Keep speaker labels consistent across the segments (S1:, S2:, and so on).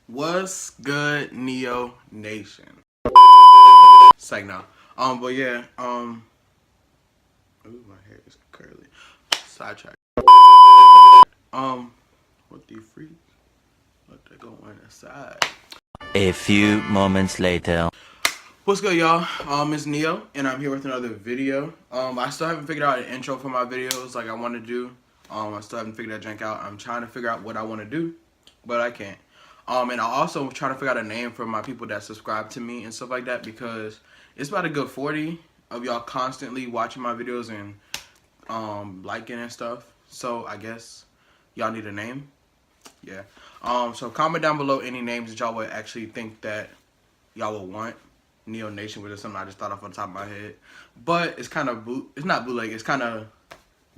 S1: What's good, Neo Nation? Psych now. But yeah, ooh, my hair is curly. Sidetrack. What the freak? Let that go on the side.
S2: A few moments later.
S1: What's good, y'all? It's Neo, and I'm here with another video. I still haven't figured out an intro for my videos like I want to do. I still haven't figured that jank out. I'm trying to figure out what I want to do, but I can't. And I also trying to figure out a name for my people that subscribe to me and stuff like that, because it's about a good 40 of y'all constantly watching my videos and liking and stuff. So I guess y'all need a name. Yeah. So comment down below any names that y'all would actually think that y'all would want. Neo Nation was just something I just thought off on the top of my head, but it's kind of it's not bootleg. It's kind of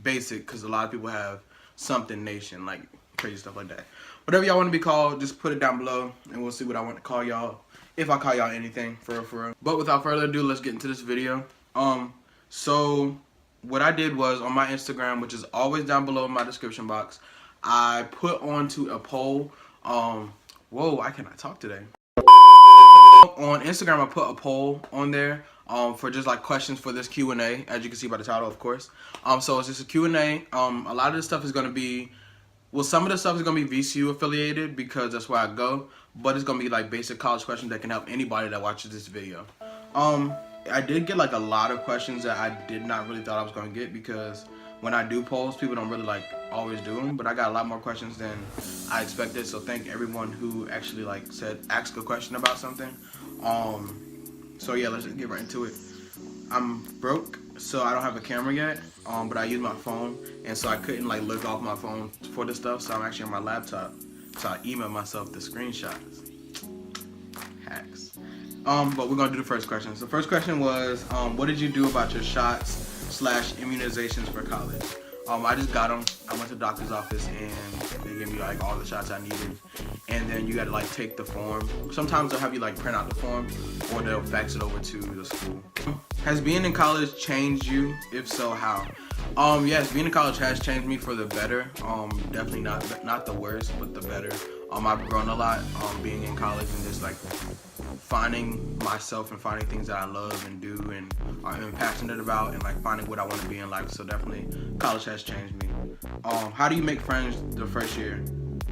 S1: basic because a lot of people have something Nation, like crazy stuff like that. Whatever y'all want to be called, just put it down below, and we'll see what I want to call y'all. If I call y'all anything, for real. But without further ado, let's get into this video. So what I did was on my Instagram, which is always down below in my description box, I put onto a poll. Whoa, I cannot talk today. On Instagram, I put a poll on there for just like questions for this Q&A, as you can see by the title, of course. So it's just a Q&A. A lot of this stuff is going to be, well, some of the stuff is going to be VCU affiliated because that's where I go, but it's going to be like basic college questions that can help anybody that watches this video. I did get like a lot of questions that I did not really thought I was going to get, because when I do polls, people don't really like always do them, but I got a lot more questions than I expected. So thank everyone who actually like said ask a question about something. So yeah, let's just get right into it. I'm broke, so I don't have a camera yet, but I use my phone, and so I couldn't like look off my phone for the stuff, so I'm actually on my laptop. So I emailed myself the screenshots. Hacks. But we're gonna do the first question. So the first question was, what did you do about your shots / immunizations for college? I just got them. I went to the doctor's office and they gave me like all the shots I needed, and then you gotta like take the form. Sometimes they'll have you like print out the form, or they'll fax it over to the school. Has being in college changed you? If so, how? Yes, being in college has changed me for the better. Definitely not the worst, but the better. I've grown a lot being in college and just like finding myself and finding things that I love and do and I'm passionate about, and like finding what I want to be in life. So definitely college has changed me. How do you make friends the first year?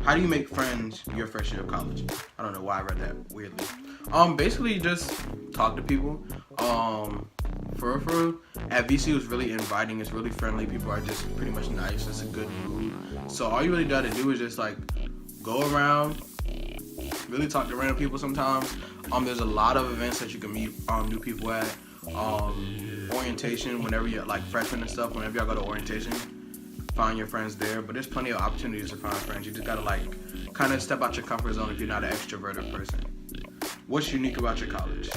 S1: How do you make friends your first year of college? I don't know why I read that weirdly. Basically just talk to people. For real, at VCU is really inviting. It's really friendly. People are just pretty much nice. It's a good mood. So all you really got to do is just like go around, really talk to random people sometimes. There's a lot of events that you can meet new people at. Orientation, whenever you're like freshmen and stuff, whenever y'all go to orientation, find your friends there. But there's plenty of opportunities to find friends. You just gotta like kind of step out your comfort zone if you're not an extroverted person. What's unique about your college?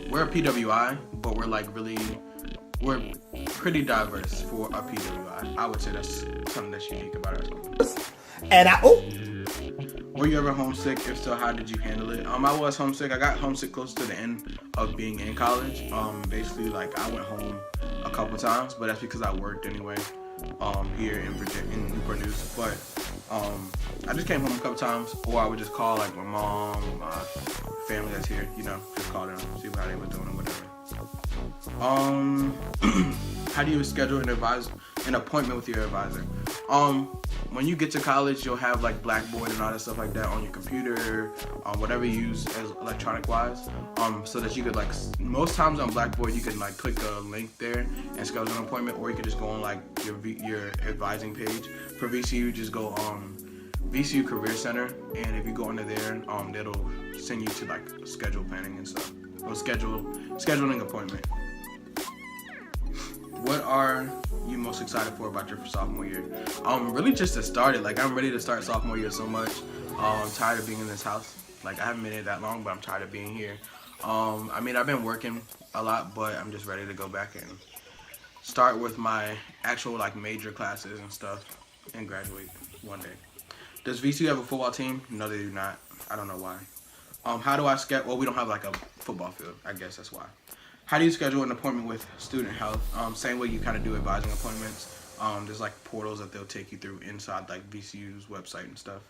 S1: We're a PWI, but we're pretty diverse for a PWI. I would say that's something that's unique about ours. And were you ever homesick? If so, how did you handle it? I was homesick. I got homesick close to the end of being in college. Basically, like I went home a couple times, but that's because I worked anyway. Here in Virginia, in Newport News. But I just came home a couple times, or I would just call like my mom, my family that's here. You know, just call them, see how they were doing or whatever. How do you schedule an appointment with your advisor? When you get to college, you'll have like Blackboard and all that stuff like that on your computer, whatever you use as electronic wise, so that you could like, most times on Blackboard you can like click a link there and schedule an appointment, or you could just go on like your advising page. For VCU, just go VCU Career Center, and if you go under there, that'll send you to like schedule planning and stuff, or scheduling appointment. What are you most excited for about your sophomore year? Really just to start it. Like I'm ready to start sophomore year so much. I'm tired of being in this house. Like I haven't been here that long, but I'm tired of being here. I mean, I've been working a lot, but I'm just ready to go back and start with my actual like major classes and stuff and graduate one day. Does VCU have a football team? No, they do not. I don't know why. How do I schedule? Well, we don't have like a football field. I guess that's why. How do you schedule an appointment with student health? Same way you kind of do advising appointments. There's like portals that they'll take you through inside like VCU's website and stuff.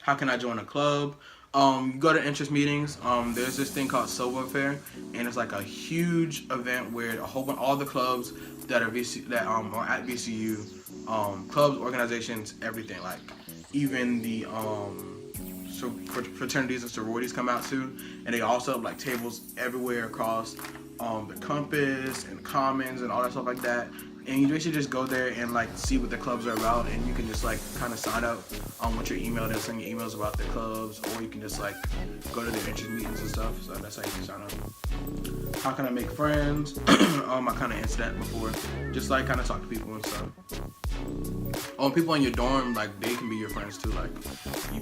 S1: How can I join a club? You go to interest meetings. There's this thing called Silver Fair, and it's like a huge event where a whole bunch, all the clubs that are are at VCU, clubs, organizations, everything, like even the so fraternities and sororities come out too, and they also have like tables everywhere across the campus and commons and all that stuff like that. And you basically just go there and like see what the clubs are about, and you can just like kind of sign up with your email. They'll send you emails about the clubs, or you can just like go to their interest meetings and stuff. So that's how you can sign up. How can I make friends? I kind of answered that before. Just like kind of talk to people and stuff. People in your dorm, like they can be your friends too. Like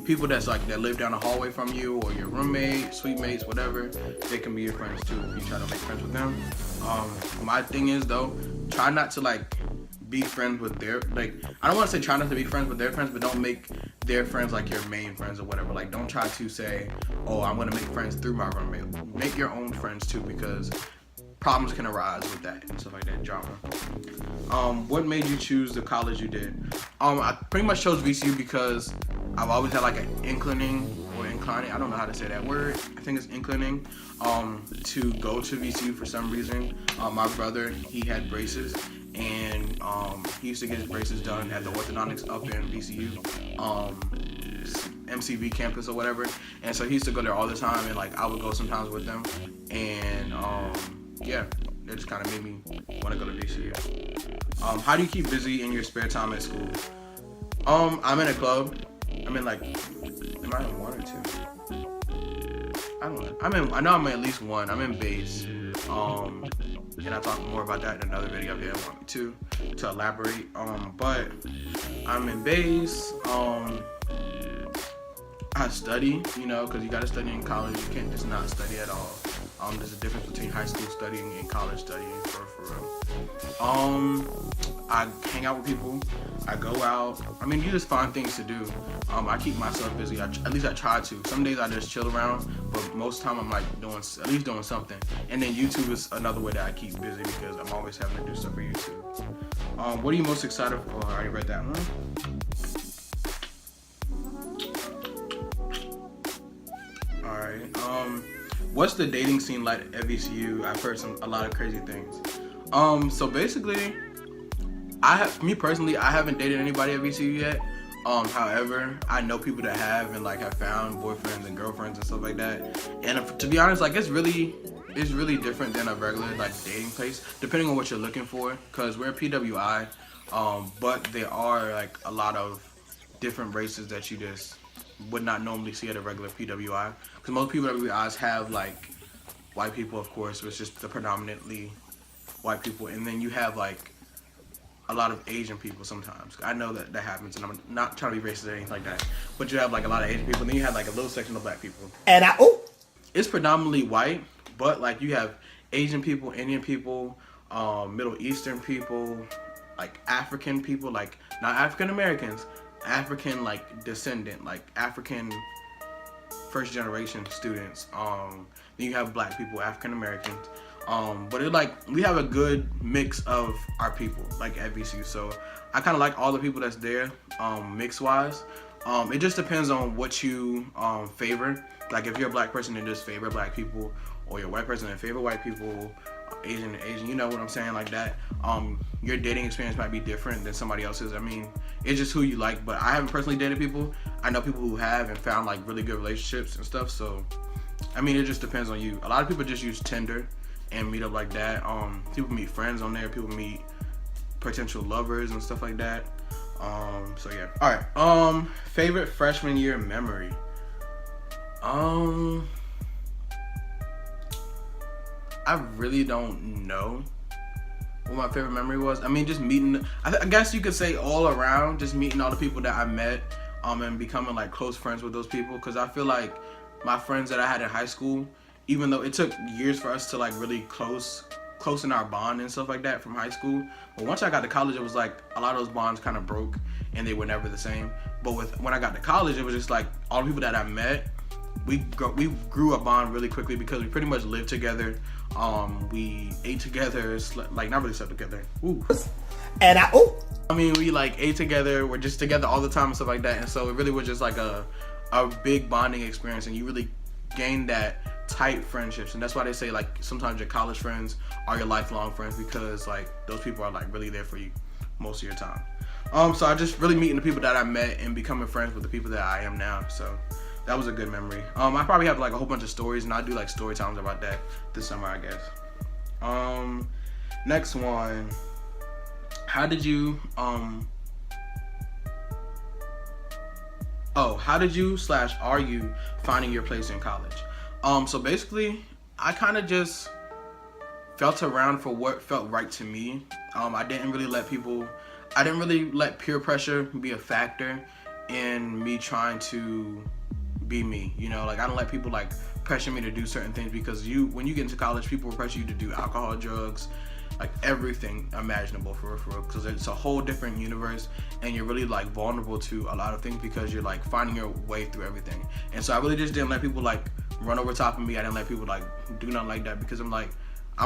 S1: people that's like that live down the hallway from you, or your roommate, suite mates, whatever, they can be your friends too if you try to make friends with them. My thing is though, try not to like be friends with their, like, I don't want to say try not to be friends with their friends, but don't make their friends like your main friends or whatever. Like, don't try to say, oh, I'm gonna make friends through my roommate. Make your own friends too, because problems can arise with that and stuff like that, drama. What made you choose the college you did? I pretty much chose VCU because I've always had like an inclining, I don't know how to say that word, I think it's inclining, to go to VCU for some reason. My brother, he had braces, and he used to get his braces done at the orthodontics up in VCU, MCV campus or whatever, and so he used to go there all the time, and like I would go sometimes with them, and yeah, that just kind of made me want to go to VCU. How do you keep busy in your spare time at school? I'm in a club. I'm in like, am I in one or two? I don't know. I know I'm in at least one. I'm in bass. And I'll talk more about that in another video if you want me to elaborate. But I'm in bass. I study, you know, because you got to study in college. You can't just not study at all. There's a difference between high school studying and college studying, for real. I hang out with people. I go out. I mean, you just find things to do. I keep myself busy. At least I try to. Some days I just chill around, but most of the time I'm like at least doing something. And then YouTube is another way that I keep busy because I'm always having to do stuff for YouTube. What are you most excited for? I already read that one. Alright. What's the dating scene like at VCU? I've heard a lot of crazy things. So basically, me personally, I haven't dated anybody at VCU yet. However, I know people that have and like have found boyfriends and girlfriends and stuff like that. And to be honest, like it's really different than a regular like dating place, depending on what you're looking for. Cause we're PWI, but there are like a lot of different races that you just would not normally see at a regular PWI. Because most PWIs have like white people, of course, which is the predominantly white people, and then you have like a lot of Asian people sometimes. I know that happens, and I'm not trying to be racist or anything like that, but you have like a lot of Asian people, and then you have like a little section of black people. And it's predominantly white, but like you have Asian people, Indian people, Middle Eastern people, like African people, like not African Americans, African like descendant, like African first generation students. Then you have black people, African Americans. But it like we have a good mix of our people like at VCU. So I kind of like all the people that's there, mix wise. It just depends on what you favor. Like if you're a black person and just favor black people, or you're a white person and favor white people, Asian, you know what I'm saying, like that. Your dating experience might be different than somebody else's. I mean, it's just who you like. But I haven't personally dated people. I know people who have and found like really good relationships and stuff. So I mean, it just depends on you. A lot of people just use Tinder and meet up like that. People meet friends on there. People meet potential lovers and stuff like that. So yeah. All right. Favorite freshman year memory. I really don't know what my favorite memory was. I mean, just meeting. I guess you could say all around, just meeting all the people that I met, and becoming like close friends with those people. Cause I feel like my friends that I had in high school, even though it took years for us to like really close close in our bond and stuff like that from high school. But once I got to college, it was like a lot of those bonds kind of broke and they were never the same. But when I got to college, it was just like all the people that I met, we grew a bond really quickly because we pretty much lived together. We ate together, like not really slept together. Ooh.
S3: And
S1: I mean, we like ate together. We're just together all the time and stuff like that. And so it really was just like a big bonding experience, and you really gain that tight friendships. And that's why they say like sometimes your college friends are your lifelong friends, because like those people are like really there for you most of your time. So I just really meeting the people that I met and becoming friends with the people that I am now. So that was a good memory. I probably have like a whole bunch of stories, and I'll do like story times about that this summer, I guess. Next one. How did you / are you finding your place in college? So basically, I kind of just felt around for what felt right to me. I didn't really let peer pressure be a factor in me trying to be me. You know, like I don't let people like pressure me to do certain things, because when you get into college, people will pressure you to do alcohol, drugs, like everything imaginable for real, because it's a whole different universe, and you're really like vulnerable to a lot of things because you're like finding your way through everything. And so I really just didn't let people like run over top of me. I didn't let people like do nothing like that, because I'm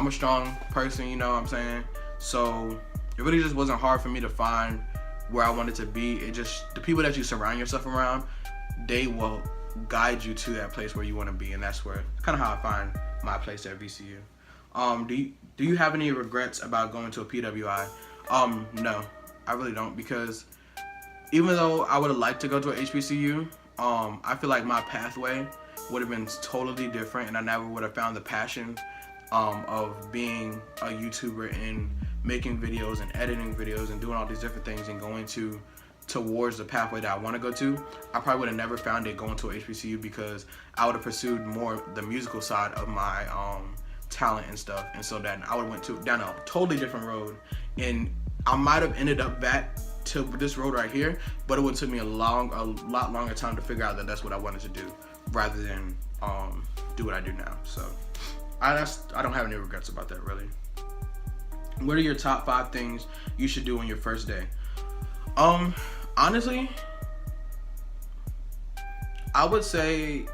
S1: a strong person, you know what I'm saying? So it really just wasn't hard for me to find where I wanted to be. It just, the people that you surround yourself around, they will guide you to that place where you want to be, and that's where kind of how I find my place at VCU. Do you have any regrets about going to a PWI? No, I really don't, because even though I would have liked to go to a HBCU, I feel like my pathway would have been totally different, and I never would have found the passion of being a YouTuber and making videos and editing videos and doing all these different things and going towards the pathway that I want to go to. I probably would have never found it going to a HBCU, because I would have pursued more the musical side of my talent and stuff, and so then I would have went down a totally different road, and I might have ended up back to this road right here, but it would have took me a lot longer time to figure out that that's what I wanted to do, rather than do what I do now. So I don't have any regrets about that, really. What are your top 5 things you should do on your first day? Honestly, I would say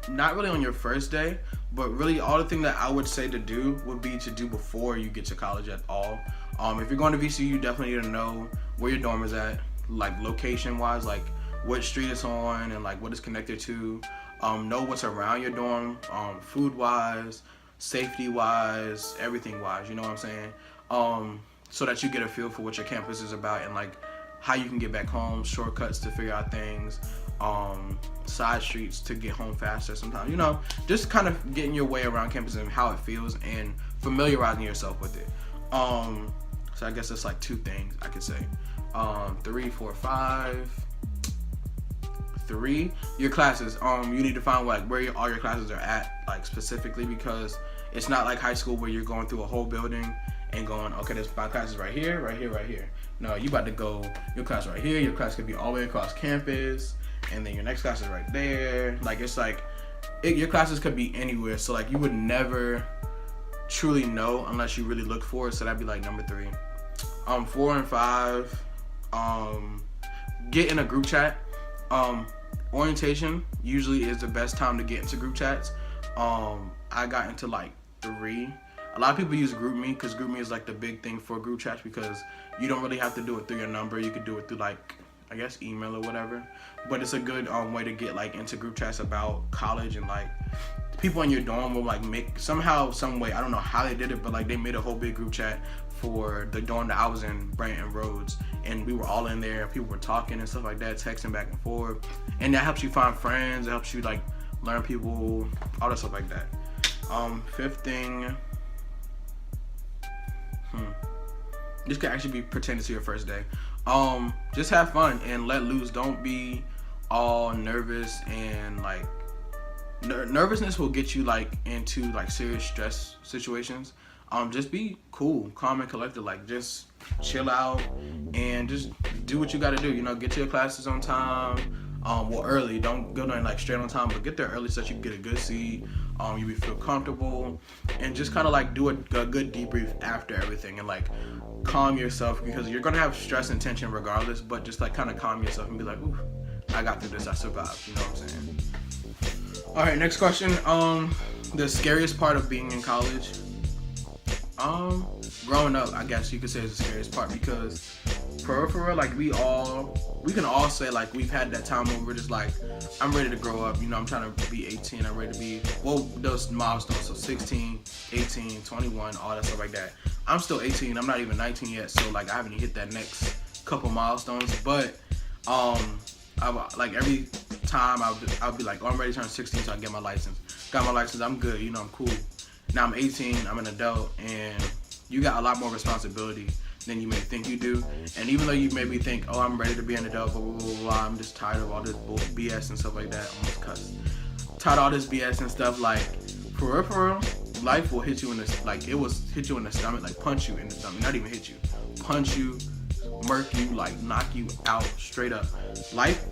S1: not really on your first day, but really all the thing that I would say to do would be to do before you get to college at all. If you're going to VCU, you definitely need to know where your dorm is at, like location wise, like what street it's on and like what it's connected to. Know what's around your dorm, food wise, safety wise, everything wise, you know what I'm saying? So that you get a feel for what your campus is about, and like how you can get back home, shortcuts to figure out things, side streets to get home faster sometimes, you know, just kind of getting your way around campus and how it feels and familiarizing yourself with it. So I guess that's like 2 things I could say. 3, 4, 5. 3, your classes. You need to find like where all your classes are at, like specifically, because it's not like high school where you're going through a whole building and going, okay, there's 5 classes right here, right here, right here. No, you about to go, your class right here, your class could be all the way across campus, and then your next class is right there. Like, it's like, your classes could be anywhere, so like you would never truly know unless you really look for it. So that'd be like number 3. 4 and 5, get in a group chat. Orientation usually is the best time to get into group chats. I got into like 3. A lot of people use GroupMe, because GroupMe is like the big thing for group chats, because you don't really have to do it through your number. You could do it through like, I guess, email or whatever. But it's a good way to get like into group chats about college, and like people in your dorm will like make somehow, some way, I don't know how they did it, but like they made a whole big group chat for the dorm that I was in, Branton Rhodes, and we were all in there. People were talking and stuff like that, texting back and forth, and that helps you find friends. It helps you like learn people, all that stuff like that. 5th thing. This could actually be pertaining to your first day. Just have fun and let loose. Don't be all nervous, and like nervousness will get you like into like serious stress situations. Just be cool, calm and collected. Like just chill out and just do what you got to do. You know, get to your classes on time. Well, early. Don't go there like straight on time, but get there early so that you can get a good seat. You feel comfortable, and just kind of like do a good debrief after everything, and like calm yourself, because you're gonna have stress and tension regardless. But just like kind of calm yourself and be like, ooh, I got through this. I survived. You know what I'm saying? All right, next question. The scariest part of being in college. Growing up, I guess you could say, is the scariest part, because for real, like we can all say like we've had that time when we're just like, I'm ready to grow up. You know, I'm trying to be 18. I'm ready to be, well, those milestones. So 16, 18, 21, all that stuff like that. I'm still 18. I'm not even 19 yet. So like I haven't hit that next couple milestones. But like every time I'll be like, oh, I'm ready to turn 16 so I can get my license. Got my license. I'm good. You know, I'm cool. Now I'm 18. I'm an adult, and you got a lot more responsibility than you may think you do. And even though you maybe think, oh, I'm ready to be an adult, blah, blah, blah, blah, I'm just tired of all this BS and stuff like that. Almost cuss. Tired of all this BS and stuff. Like, for real, life will hit you in the, like, it will hit you in the stomach, like punch you in the stomach. Not even hit you. Punch you, murk you, like knock you out straight up. Life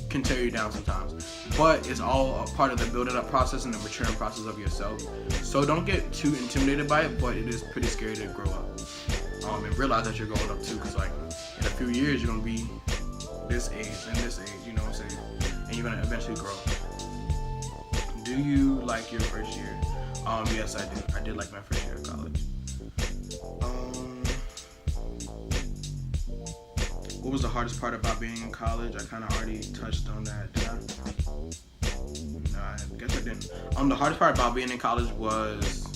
S1: can tear you down sometimes, but it's all a part of the building up process and the maturing process of yourself. So don't get too intimidated by it, but it is pretty scary to grow up. And realize that you're growing up too, because like in a few years you're gonna be this age and this age, you know what I'm saying? And you're gonna eventually grow. Do you like your first year? Yes, I did. I did like my first year of college. What was the hardest part about being in college? I kind of already touched on that. Did I? No, I guess I didn't. The hardest part about being in college was,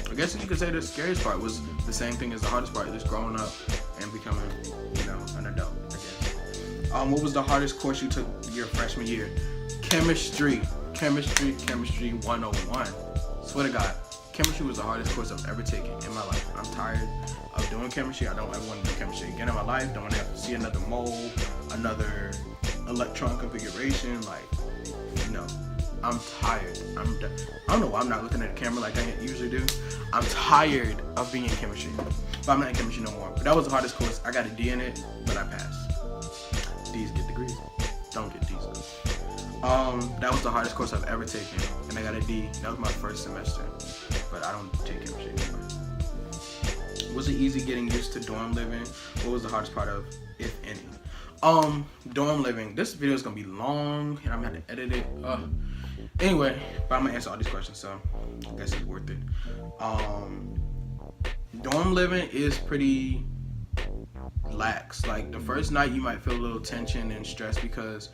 S1: I guess you could say the scariest part was the same thing as the hardest part, just growing up and becoming, you know, an adult, I guess. What was the hardest course you took your freshman year? Chemistry 101. Swear to God. Chemistry was the hardest course I've ever taken in my life. I'm tired of doing chemistry. I don't ever want to do chemistry again in my life. Don't want to have to see another mole, another electron configuration. Like, you know, I'm tired. I don't know why I'm not looking at the camera like I usually do. I'm tired of being in chemistry. But I'm not in chemistry no more. But that was the hardest course. I got a D in it, but I passed. D's get degrees. Don't get D's. That was the hardest course I've ever taken, and I got a D. That was my first semester, but I don't take chemistry anymore. Was it easy getting used to dorm living? What was the hardest part of, if any? Dorm living. This video is gonna be long, and I'm gonna have to edit it. Anyway, but I'm gonna answer all these questions, so I guess it's worth it. Dorm living is pretty lax. Like the first night you might feel a little tension and stress, because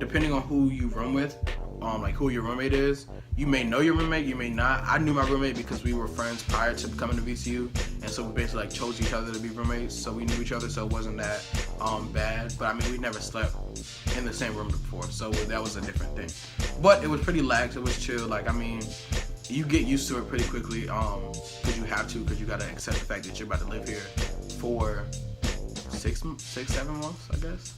S1: depending on who you room with, like who your roommate is, you may know your roommate, you may not. I knew my roommate because we were friends prior to coming to VCU, and so we basically like chose each other to be roommates, so we knew each other, so it wasn't that bad. But I mean, we never slept in the same room before, so that was a different thing. But it was pretty lax, it was chill. Like, I mean, you get used to it pretty quickly, because you have to, because you gotta accept the fact that you're about to live here for 6-7 months, I guess.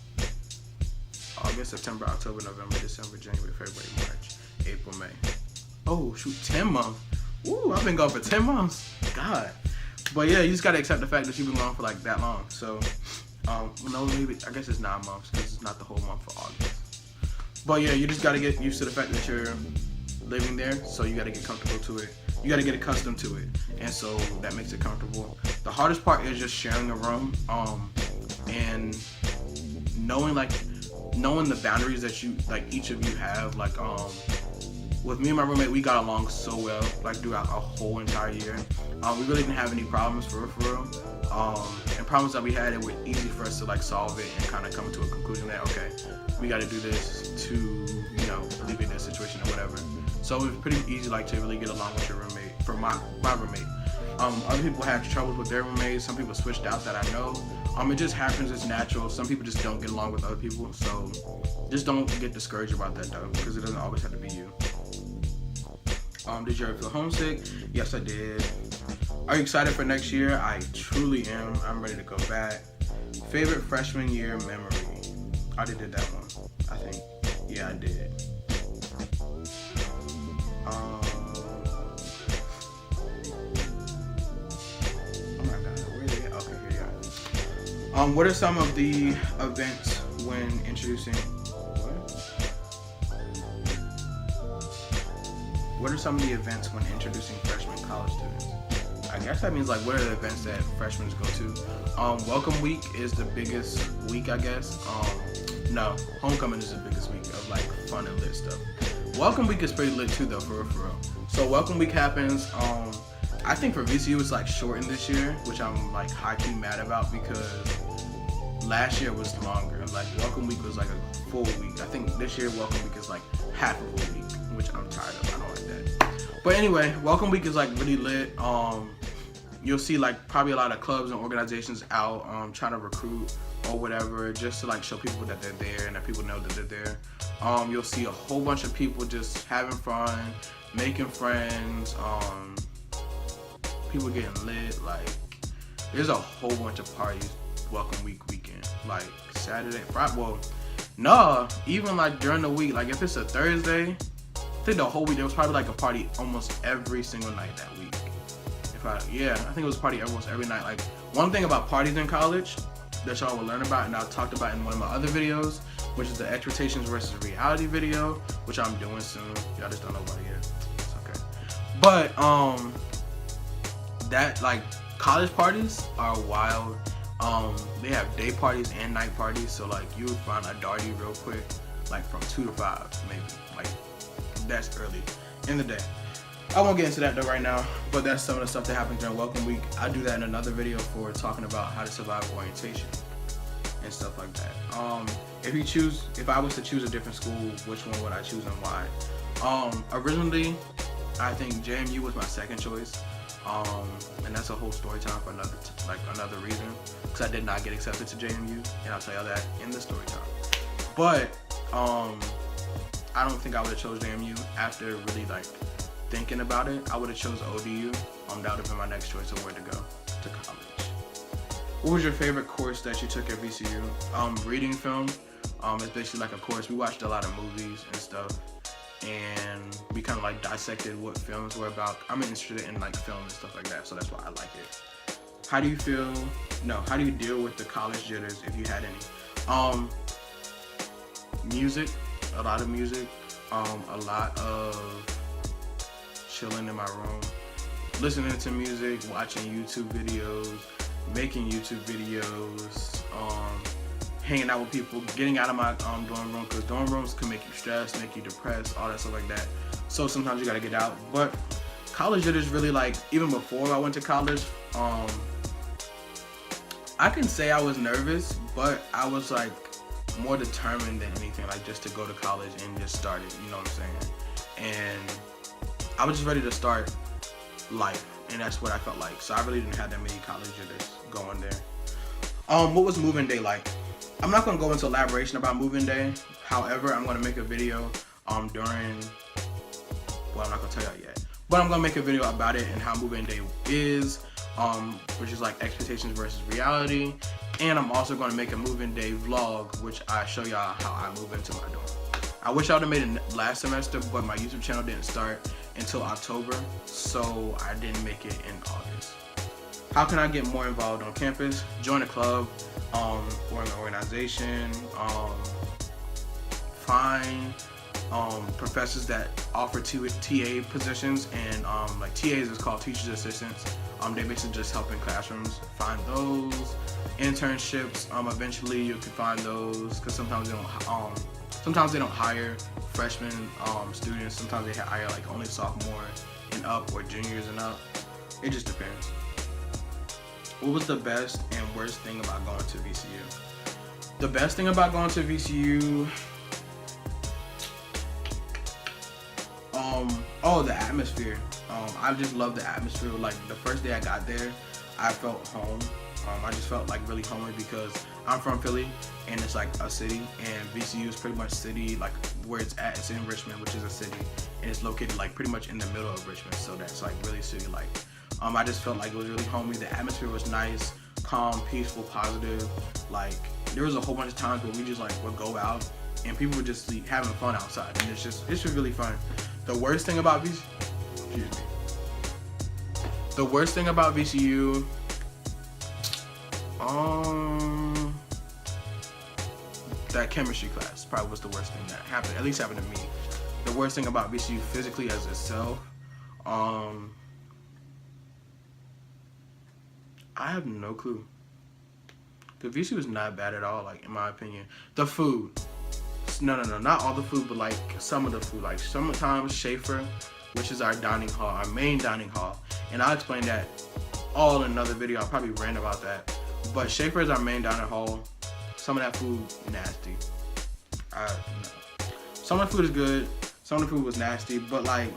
S1: August, September, October, November, December, January, February, March, April, May. Oh shoot, 10 months. Ooh, I've been gone for 10 months. God. But yeah, you just gotta accept the fact that you've been gone for like that long. So, no, maybe, I guess it's 9 months, because it's not the whole month for August. But yeah, you just gotta get used to the fact that you're living there, so you gotta get comfortable to it. You gotta get accustomed to it, and so that makes it comfortable. The hardest part is just sharing a room, and knowing the boundaries that you, like, each of you have. Like, with me and my roommate, we got along so well, like, throughout a whole entire year. We really didn't have any problems for real. And problems that we had, it was easy for us to like solve it and kind of come to a conclusion that, okay, we got to do this to, you know, alleviate this situation or whatever. So it was pretty easy, like, to really get along with your roommate. For my roommate, other people had troubles with their roommates. Some people switched out that I know. It just happens. It's natural. Some people just don't get along with other people. So just don't get discouraged about that though, because it doesn't always have to be you. Did you ever feel homesick? Yes, I did. Are you excited for next year? I truly am. I'm ready to go back. Favorite freshman year memory? I already did that one, I think. Yeah, I did. Oh my God, where are they at? Okay, here you are. What are some of the events when introducing? What? What are some of the events when introducing freshman college students? I guess that means like what are the events that freshmen go to? Welcome week is the biggest week, I guess. No, homecoming is the biggest week of like fun and lit stuff. Welcome week is pretty lit too though, for real. So welcome week happens. I think for VCU it's like shortened this year, which I'm like high-key mad about because last year was longer. Like welcome week was like a full week. I think this year welcome week is like half a full week, which I'm tired of. I don't like that. But anyway, welcome week is like really lit. You'll see like probably a lot of clubs and organizations out trying to recruit or whatever, just to like show people that they're there and that people know that they're there. You'll see a whole bunch of people just having fun, making friends, people getting lit. Like there's a whole bunch of parties welcome week weekend, like Saturday, Friday. Well, no, even like during the week, like if it's a Thursday, I think the whole week there was probably like a party almost every single night that week. I think it was a party almost every night. Like one thing about parties in college that y'all will learn about, and I talked about in one of my other videos, which is the expectations versus reality video, which I'm doing soon. Y'all just don't know about it yet. It's okay. But that like college parties are wild. They have day parties and night parties, so like you would find a darty real quick, like from 2 to 5 maybe. Like that's early in the day. I won't get into that though right now, but that's some of the stuff that happens during welcome week. I do that in another video for talking about how to survive orientation and stuff like that. If I was to choose a different school, which one would I choose and why? Originally, I think JMU was my second choice, and that's a whole story time for another reason, because I did not get accepted to JMU, and I'll tell y'all that in the story time. But I don't think I would have chose JMU after really like thinking about it. I would have chose ODU. That would have been my next choice of where to go to college. What was your favorite course that you took at VCU? Reading film. It's basically like a course. We watched a lot of movies and stuff, and we kind of like dissected what films were about. I'm interested in like film and stuff like that, so that's why I like it. How do you deal with the college jitters, if you had any? Music, a lot of music, a lot of chilling in my room, listening to music, watching YouTube videos, making YouTube videos, hanging out with people, getting out of my dorm room, because dorm rooms can make you stressed, make you depressed, all that stuff like that. So sometimes you gotta get out. But college is really like, even before I went to college, I can say I was nervous, but I was like more determined than anything, like just to go to college and just start it, you know what I'm saying? And I was just ready to start life, and that's what I felt like. So I really didn't have that many college jitters going there. What was moving day like? I'm not gonna go into elaboration about moving day. However, I'm gonna make a video I'm not gonna tell y'all yet, but I'm gonna make a video about it and how moving day is, which is like expectations versus reality. And I'm also gonna make a moving day vlog, which I show y'all how I move into my dorm. I wish I would have made it last semester, but my YouTube channel didn't start until October, so I didn't make it in August. How can I get more involved on campus? Join a club, or an organization, find professors that offer TA positions, and like TAs is called teachers assistants. They basically just help in classrooms. Find those internships. Eventually you can find those, because sometimes they don't hire freshmen students. Sometimes they hire like only sophomore and up, or juniors and up. It just depends. What was the best and worst thing about going to VCU? The best thing about going to VCU, the atmosphere. I just love the atmosphere. Like the first day I got there, I felt home. I just felt like really homey, because I'm from Philly and it's like a city, and VCU is pretty much city, like where it's at. It's in Richmond, which is a city, and it's located like pretty much in the middle of Richmond, so that's like really city like. I just felt like it was really homey. The atmosphere was nice, calm, peaceful, positive. Like there was a whole bunch of times where we just like would go out and people were just having fun outside, and it's just really fun. The worst thing about VCU, that chemistry class probably was the worst thing that happened, at least happened to me. the worst thing about VCU physically as itself, I have no clue. The VCU is not bad at all, like, in my opinion. The food. No, not all the food, but, like, some of the food. Like, sometimes Schaefer, which is our dining hall, our main dining hall. And I'll explain that all in another video. I'll probably rant about that. But Schaefer is our main dining hall. Some of that food, nasty. No. Some of the food is good. Some of the food was nasty. But, like,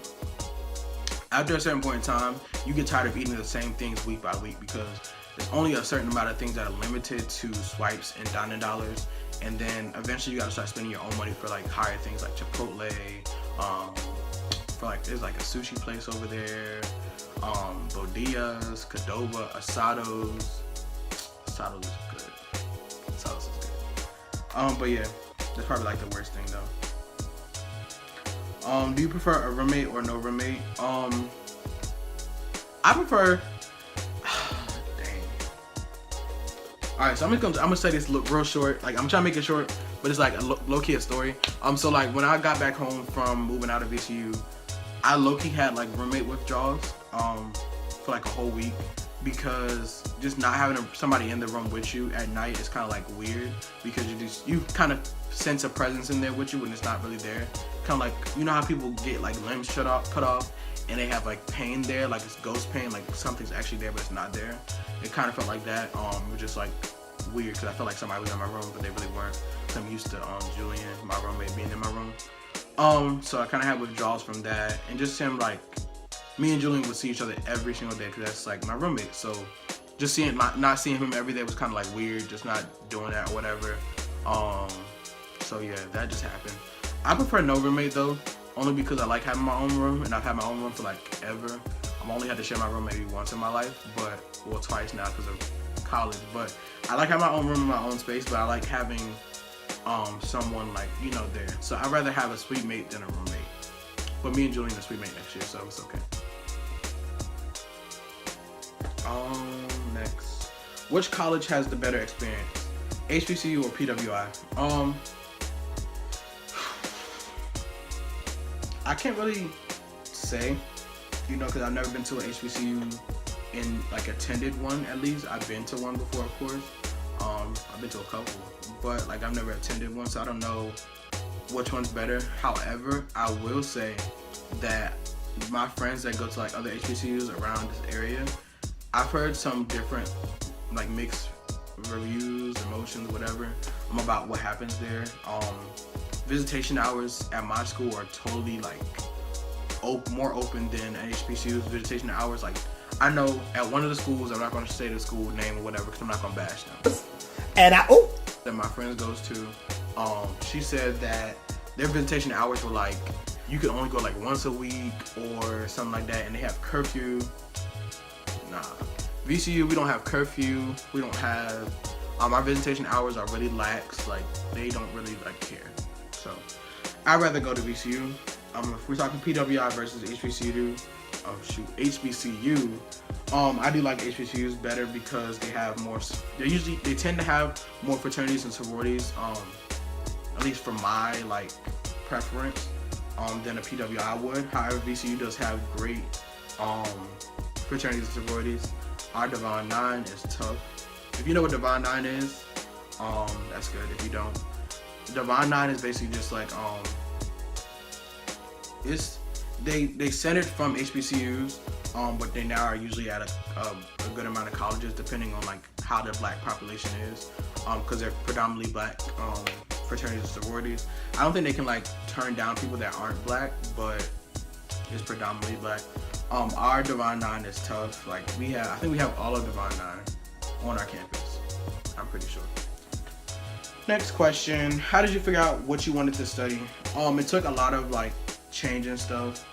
S1: after a certain point in time, you get tired of eating the same things week by week because there's only a certain amount of things that are limited to swipes and dining dollars. And then eventually you gotta start spending your own money for like higher things like Chipotle, for like there's like a sushi place over there, Bodillas, Cadoba, Asados. Asados is good. Asados is good. But yeah, that's probably like the worst thing though. Do you prefer a roommate or no roommate? I prefer. Alright, so I'm gonna say this real short. Like, I'm trying to make it short, but it's like a low-key a story. So like when I got back home from moving out of VCU, I low-key had like roommate withdrawals for like a whole week because just not having somebody in the room with you at night is kind of like weird because you kind of sense a presence in there with you when it's not really there. Kind of like, you know how people get like limbs cut off and they have like pain there, like it's ghost pain, like something's actually there but it's not there. It kind of felt like that. It was just like weird because I felt like somebody was in my room but they really weren't. I'm used to Julian, my roommate, being in my room. So I kind of had withdrawals from that, and just him, like, me and Julian would see each other every single day because that's like my roommate. So just not seeing him every day was kind of like weird, just not doing that or whatever. So yeah, that just happened. I prefer no roommate though, only because I like having my own room, and I've had my own room for like ever. I've only had to share my room maybe once in my life, well, twice now because of college. But I like having my own room in my own space, but I like having someone like, you know, there. So I'd rather have a suite mate than a roommate. But me and Julian are suite mate next year, so it's okay. Next. Which college has the better experience? HBCU or PWI? I can't really say, you know, because I've never been to an HBCU and like attended one at least. I've been to one before, of course. I've been to a couple, but like I've never attended one, so I don't know which one's better. However, I will say that my friends that go to like other HBCUs around this area, I've heard some different like mixed reviews, emotions, whatever, about what happens there. Visitation hours at my school are totally like more open than at HBCU's visitation hours. Like, I know at one of the schools, I'm not going to say the school name or whatever because I'm not going to bash them.
S3: And
S1: that my friends goes to, she said that their visitation hours were like, you could only go like once a week or something like that, and they have curfew. Nah. VCU, we don't have curfew. We don't have, our visitation hours are really lax. Like, they don't really like care. So, I'd rather go to VCU. If we're talking PWI versus HBCU, HBCU, I do like HBCUs better because they have more, they tend to have more fraternities and sororities, at least for my like preference, than a PWI would. However, VCU does have great fraternities and sororities. Our Divine Nine is tough. If you know what Divine Nine is, that's good. If you don't, Divine Nine is basically just like they centered from HBCUs, but they now are usually at a good amount of colleges, depending on like how their black population is, because they're predominantly black fraternities and sororities. I don't think they can like turn down people that aren't black, but it's predominantly black. Our Divine Nine is tough. Like I think we have all of Divine Nine on our campus. I'm pretty sure. Next question: how did you figure out what you wanted to study? It took a lot of like changing stuff.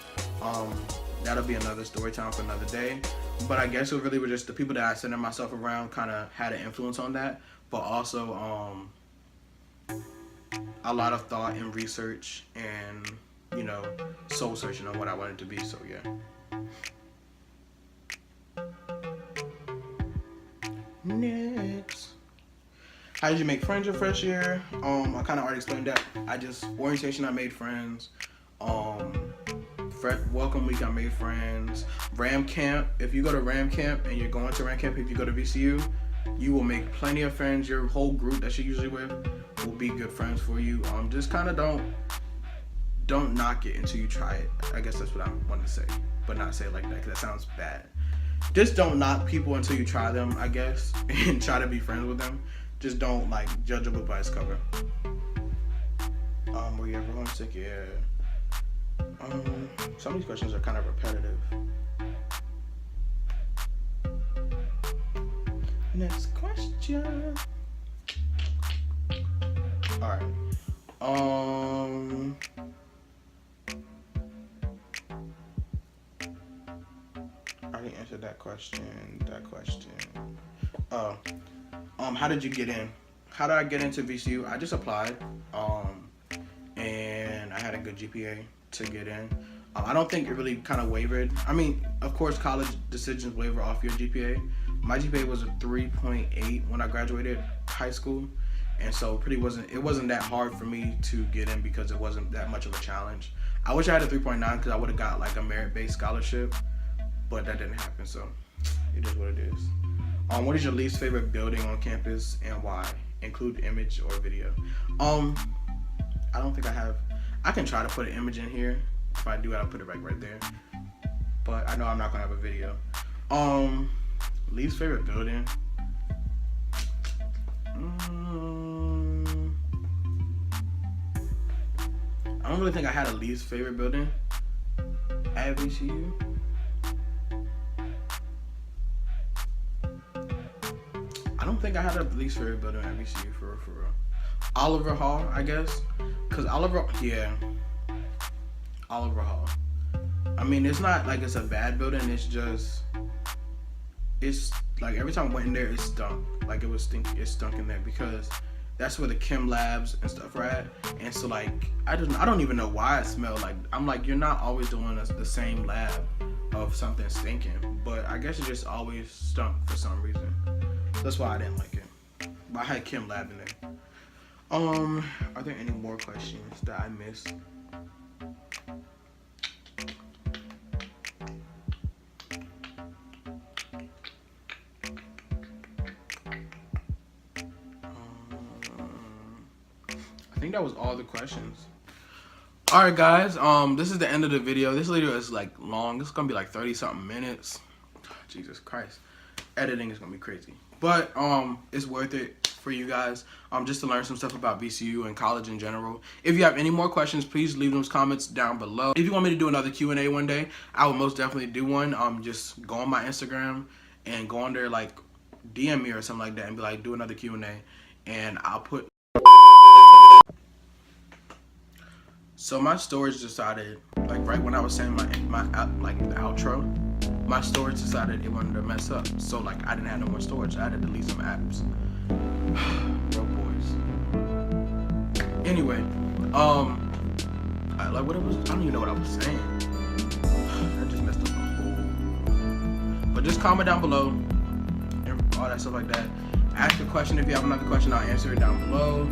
S1: That'll be another story time for another day. But I guess it really was just the people that I centered myself around kind of had an influence on that. But also a lot of thought and research and, you know, soul searching on what I wanted to be. So yeah. Next. How did you make friends your first year? I kind of already explained that. Orientation, I made friends. welcome week, I made friends. Ram camp, if you go to Ram camp and you're going to Ram camp, if you go to VCU, you will make plenty of friends. Your whole group that you're usually with will be good friends for you. Just kind of don't knock it until you try it. I guess that's what I want to say, but not say it like that because that sounds bad. Just don't knock people until you try them, I guess, and try to be friends with them. Just don't like judge a book by its cover. Were you ever homesick? Yeah. Some of these questions are kind of repetitive. Next question. All right. I already answered that question. How did you get in? How did I get into VCU? I just applied. And I had a good GPA to get in. I don't think it really kind of wavered. I mean, of course, college decisions waver off your GPA. My GPA was a 3.8 when I graduated high school, and so it wasn't that hard for me to get in because it wasn't that much of a challenge. I wish I had a 3.9 because I would have got like a merit-based scholarship, but that didn't happen. So it is what it is. What is your least favorite building on campus and why? Include image or video. I don't think I have. I can try to put an image in here. If I do, I'll put it right there. But I know I'm not gonna have a video. Least favorite building. I don't really think I had a least favorite building at VCU. I don't think I had a least favorite building at VCU for real. Oliver Hall, I guess. Cause Oliver Hall. I mean, it's not like it's a bad building. It's like every time I went in there, it stunk. Like it stunk in there because that's where the chem labs and stuff are at. And so like, I don't even know why it smelled like. I'm like, you're not always doing the same lab of something stinking. But I guess it just always stunk for some reason. That's why I didn't like it. But I had chem lab in there. Are there any more questions that I missed? I think that was all the questions. Alright guys, this is the end of the video. This video is like long. This is gonna be like 30 something minutes. Jesus Christ. Editing is gonna be crazy. But it's worth it for you guys, just to learn some stuff about VCU and college in general. If you have any more questions, please leave those comments down below. If you want me to do another Q&A one day, I will most definitely do one. Just go on my Instagram and go on there, like DM me or something like that and be like, do another Q&A, and I'll put. So my storage decided, like right when I was saying my like the outro, my storage decided it wanted to mess up. So like I didn't have no more storage. I had to delete some apps. Bro boys. Anyway, like what it was, I don't even know what I was saying. I just messed up my whole. But just comment down below and all that stuff like that. Ask a question. If you have another question, I'll answer it down below.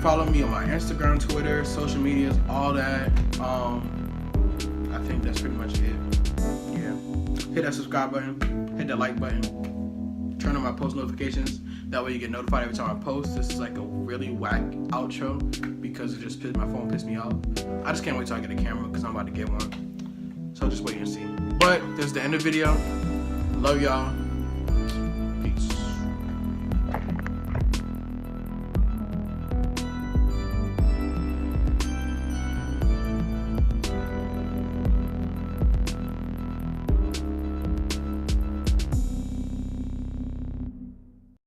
S1: Follow me on my Instagram, Twitter, social medias, all that. I think that's pretty much it. Yeah. Hit that subscribe button. Hit that like button. Turn on my post notifications. That way you get notified every time I post. This is like a really whack outro because my phone pissed me off. I just can't wait till I get a camera because I'm about to get one. So just wait and see. But this is the end of the video. Love y'all.